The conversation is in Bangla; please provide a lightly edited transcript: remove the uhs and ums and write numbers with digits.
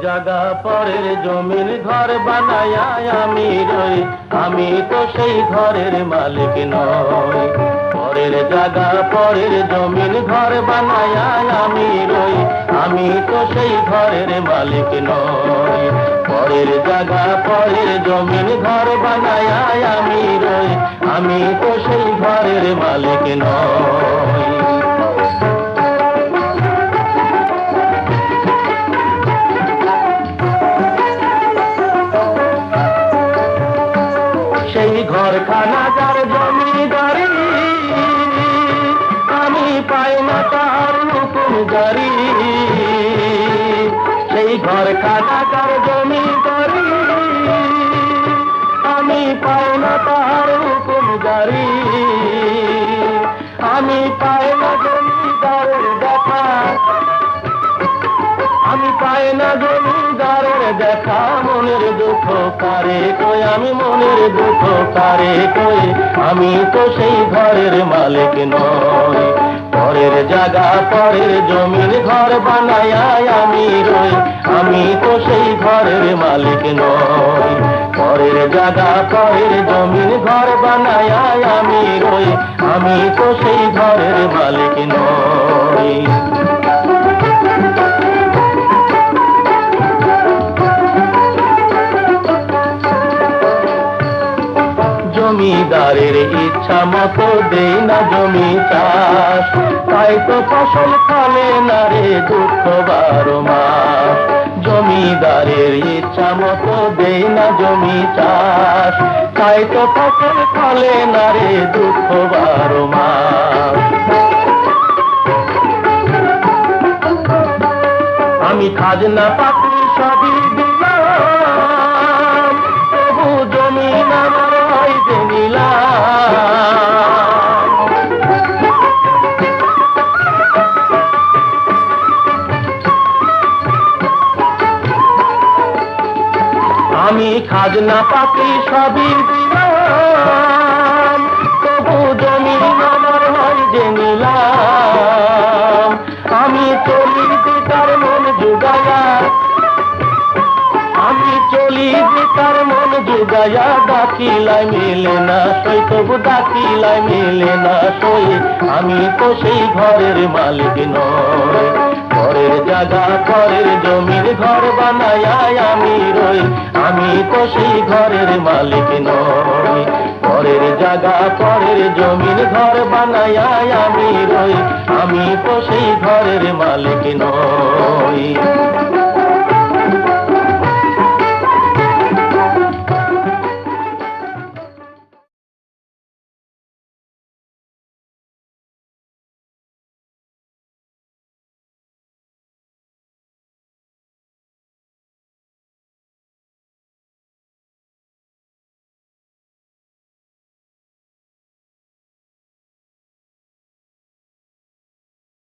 জায়গা পরের জমির ঘর বানায়া আমি রই, আমি তো সেই ঘরের মালিক নই। পরের জায়গা পরের জমির ঘর বানায়া আমি রই, আমি তো সেই ঘরের মালিক নই। পরের জায়গা পরের জমির ঘর বানায়া আমি রই, আমি তো সেই ঘরের মালিক নই। সেই ঘরখানা যার জমিদারি, আমি পাই না তার হুকুম জারি। সেই ঘরখানা যার জমিদারি, আমি পাই না তার হুকুম জারি। আমি পাই না জমিদারের দেখা, আমি পাই না জমিদারের দেখা। মনের দুঃখ কারে কই, আমি মনের দুঃখ কারে কই, আমি তো সেই ঘরের মালিক নই। পরের জায়গা পরের জমির ঘর বানায়া আমি রই, আমি তো সেই ঘরের মালিক নই। পরের জায়গা পরের জমির ঘর বানায়া আমি রই, আমি তো সেই ঘরের মালিক নই। জমিদারের ইচ্ছা মতো দেই না জমি চাষ, তাই তো ফসল ফলে না রে দুঃখ 12 মাস। জমিদারের ইচ্ছা মতো দেই না জমি চাষ, তাই তো ফসল ফলে না রে দুঃখ 12 মাস। আমি খাজনা পাতি সবই দিলাম, তবু জমিন আমার হয় যে নিলাম। আমি খাজনা পাতি সবই দিলাম, তবু জমিন আমার হয় যে নিলাম। আমি চলি তার মন জুগায়া, আমি চলি তার মন জুগায়া। ডাকিলাই মিলে না সই, তবু ডাকিলাই মিলে না সই, আমি তো সেই ঘরের মালিক নই। পরের জায়গা পরের জমির ঘর বানায়া আমি রই, আমি তো সেই ঘরের মালিক নই। পরের জায়গা পরের জমির ঘর বানায়া আমি রই, আমি তো সেই ঘরের মালিক নই।